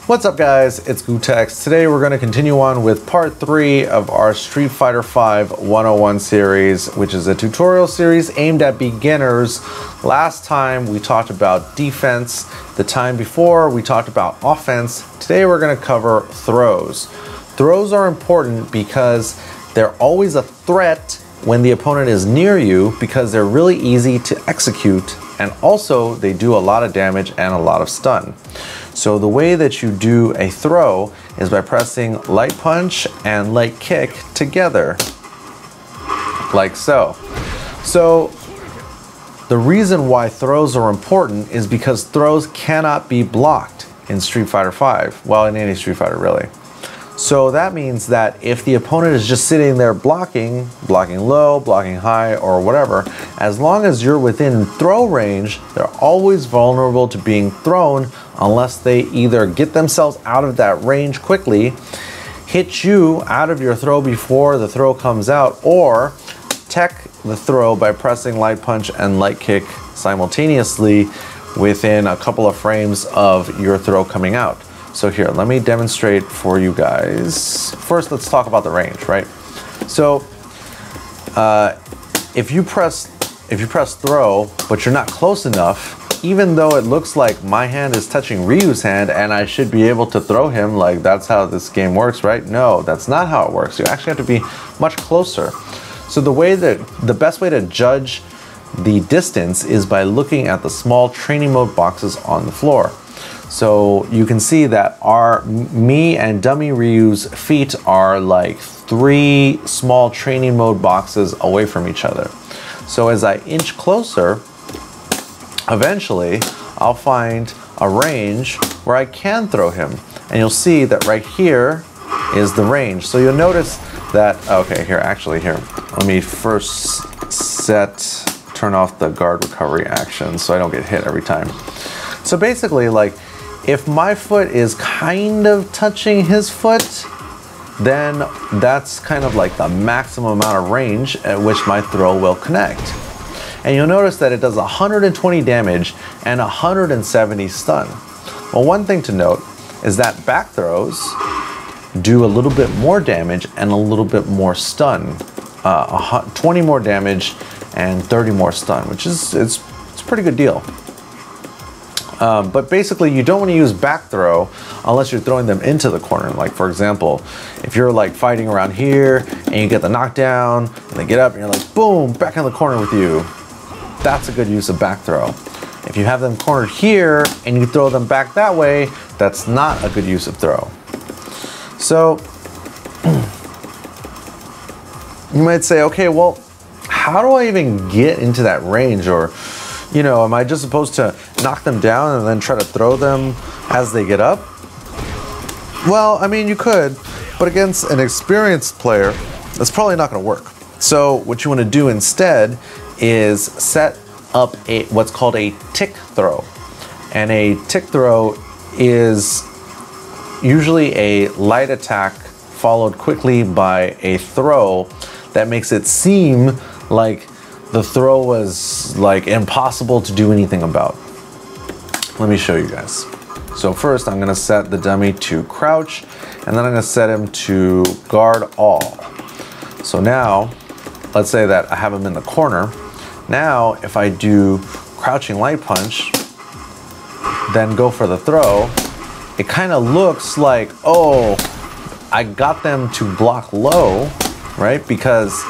What's up guys, it's Gootecks. Today we're going to continue on with part 3 of our Street Fighter V 101 series, which is a tutorial series aimed at beginners. Last time we talked about defense, the time before we talked about offense. Today we're going to cover throws. Throws are important because they're always a threat when the opponent is near you because they're really easy to execute, and also they do a lot of damage and a lot of stun. So the way that you do a throw is by pressing light punch and light kick together, like so. So the reason why throws are important is because throws cannot be blocked in Street Fighter V, well, in any Street Fighter really. So that means that if the opponent is just sitting there blocking low, blocking high, or whatever, as long as you're within throw range, they're always vulnerable to being thrown unless they either get themselves out of that range quickly, hit you out of your throw before the throw comes out, or tech the throw by pressing light punch and light kick simultaneously within a couple of frames of your throw coming out. So here, let me demonstrate for you guys. First, let's talk about the range, right? So if you press throw, but you're not close enough, even though it looks like my hand is touching Ryu's hand and I should be able to throw him, like that's how this game works, right? No, that's not how it works. You actually have to be much closer. So the best way to judge the distance is by looking at the small training mode boxes on the floor. So you can see that me and dummy Ryu's feet are like 3 small training mode boxes away from each other. So as I inch closer, eventually I'll find a range where I can throw him. And you'll see that right here is the range. So you'll notice that, okay, here, let me first turn off the guard recovery action so I don't get hit every time. So basically, like, if my foot is kind of touching his foot, then that's kind of like the maximum amount of range at which my throw will connect. And you'll notice that it does 120 damage and 170 stun. Well, one thing to note is that back throws do a little bit more damage and a little bit more stun. 20 more damage and 30 more stun, which is it's a pretty good deal. But basically you don't want to use back throw unless you're throwing them into the corner. Like for example, if you're like fighting around here and you get the knockdown and they get up and you're like, boom, back in the corner with you. That's a good use of back throw. If you have them cornered here and you throw them back that way, that's not a good use of throw. So you might say, okay, well, how do I even get into that range? Or, you know, am I just supposed to knock them down and then try to throw them as they get up? Well, I mean, you could, but against an experienced player, that's probably not going to work. So what you want to do instead is set up what's called a tick throw. And a tick throw is usually a light attack followed quickly by a throw that makes it seem like the throw was like impossible to do anything about. Let me show you guys. So first I'm gonna set the dummy to crouch, and then I'm gonna set him to guard all. So now, let's say that I have him in the corner. Now, if I do crouching light punch, then go for the throw, it kind of looks like, oh, I got them to block low, right? Because,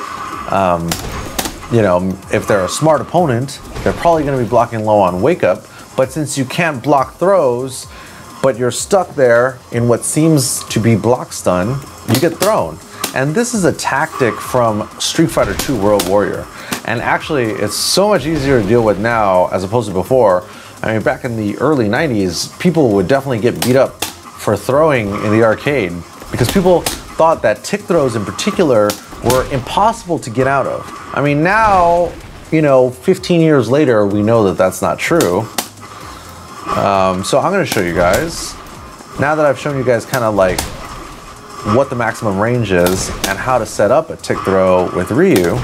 you know, if they're a smart opponent, they're probably going to be blocking low on wake up. But since you can't block throws, but you're stuck there in what seems to be block stun, you get thrown. And this is a tactic from Street Fighter II World Warrior. And actually, it's so much easier to deal with now as opposed to before. I mean, back in the early 90s, people would definitely get beat up for throwing in the arcade because people thought that tick throws in particular were impossible to get out of. I mean, now, you know, 15 years later, we know that that's not true. So I'm going to show you guys. Now that I've shown you guys kind of like what the maximum range is and how to set up a tick throw with Ryu,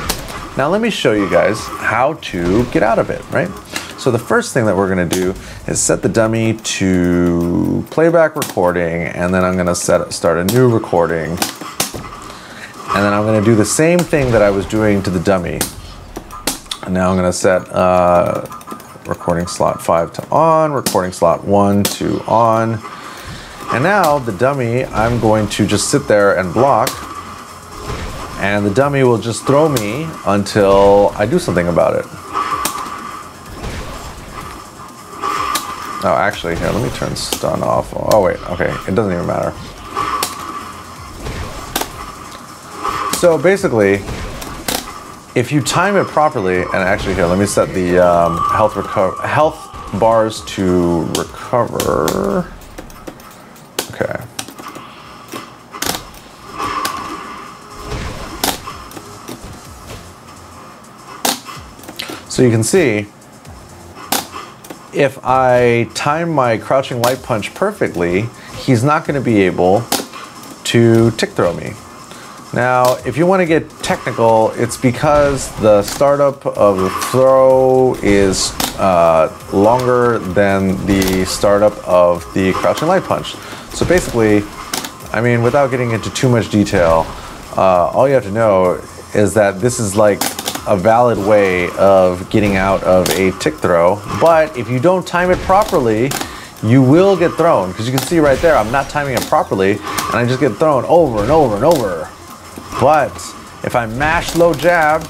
now let me show you guys how to get out of it, right? So the first thing that we're gonna do is set the dummy to playback recording, and then I'm gonna start a new recording. And then I'm gonna do the same thing that I was doing to the dummy. And now I'm gonna set recording slot 5 to on, recording slot 1 to on. And now the dummy, I'm going to just sit there and block, and the dummy will just throw me until I do something about it. Oh, actually, here, let me turn stun off. Oh, wait, okay, it doesn't even matter. So basically, if you time it properly, and actually here, let me set the health bars to recover. Okay. So you can see, if I time my crouching light punch perfectly, he's not going to be able to tick throw me. Now, if you want to get technical, it's because the startup of the throw is longer than the startup of the crouching light punch. So basically, I mean, without getting into too much detail, all you have to know is that this is like a valid way of getting out of a tick throw. But if you don't time it properly, you will get thrown. Because you can see right there, I'm not timing it properly, and I just get thrown over and over and over. But if I mash low jab,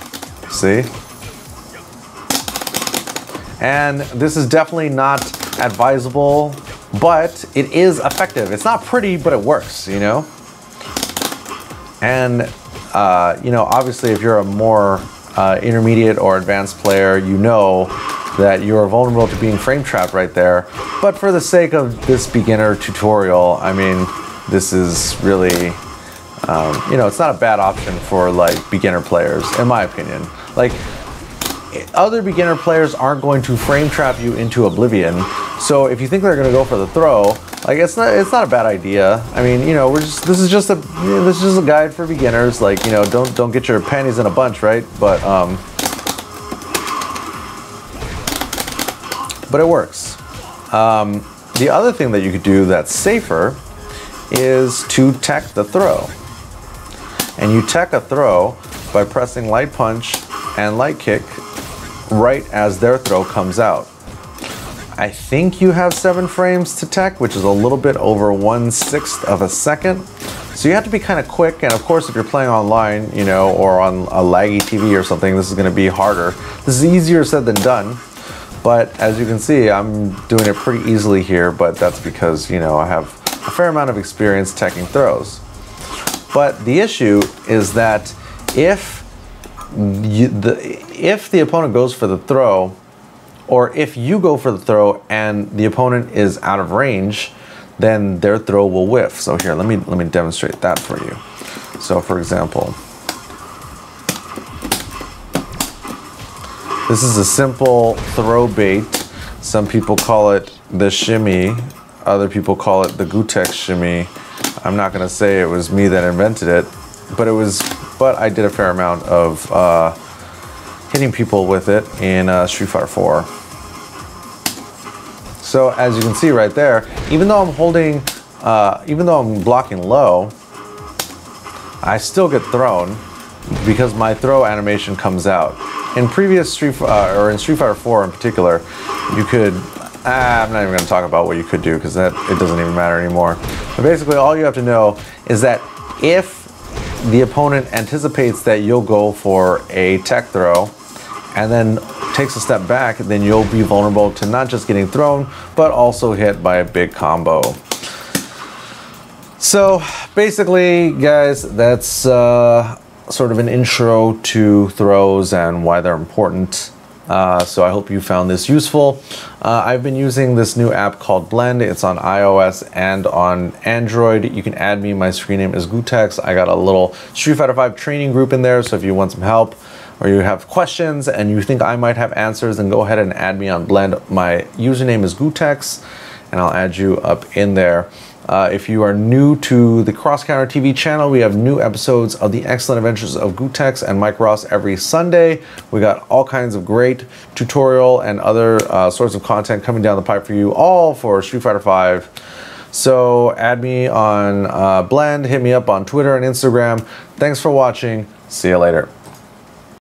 see? And this is definitely not advisable, but it is effective. It's not pretty, but it works, you know? And, you know, obviously if you're a more intermediate or advanced player, you know that you're vulnerable to being frame trapped right there. But for the sake of this beginner tutorial, I mean, this is really, you know, it's not a bad option for like beginner players, in my opinion. Like, other beginner players aren't going to frame trap you into oblivion. So if you think they're going to go for the throw, like it's not a bad idea. I mean, you know, this is just a guide for beginners. Like, you know, don't get your panties in a bunch, right? But it works. The other thing that you could do that's safer is to tech the throw. And you tech a throw by pressing light punch and light kick right as their throw comes out. I think you have 7 frames to tech, which is a little bit over 1/6 of a second. So you have to be kind of quick, and of course if you're playing online, you know, or on a laggy TV or something, this is going to be harder. This is easier said than done, but as you can see, I'm doing it pretty easily here, but that's because, you know, I have a fair amount of experience teching throws. But the issue is that if the opponent goes for the throw, or if you go for the throw and the opponent is out of range, then their throw will whiff. So here, let me demonstrate that for you. So for example, this is a simple throw bait. Some people call it the shimmy. Other people call it the Gootecks shimmy. I'm not gonna say it was me that invented it, but I did a fair amount of hitting people with it in Street Fighter 4. So as you can see right there, even though I'm blocking low, I still get thrown because my throw animation comes out. In previous in Street Fighter 4 in particular, you could, I'm not even going to talk about what you could do because it doesn't even matter anymore. But basically all you have to know is that if the opponent anticipates that you'll go for a tech throw and then takes a step back, then you'll be vulnerable to not just getting thrown, but also hit by a big combo. So basically, guys, that's sort of an intro to throws and why they're important. So I hope you found this useful. I've been using this new app called Blend. It's on iOS and on Android. You can add me. My screen name is Gootecks. I got a little Street Fighter V training group in there, so if you want some help or you have questions and you think I might have answers, then go ahead and add me on Blend. My username is Gootecks. and I'll add you up in there. If you are new to the Cross Counter TV channel, we have new episodes of The Excellent Adventures of Gootecks and Mike Ross every Sunday. We got all kinds of great tutorial and other sorts of content coming down the pipe for you, all for Street Fighter V. So add me on Blend, hit me up on Twitter and Instagram. Thanks for watching. See you later.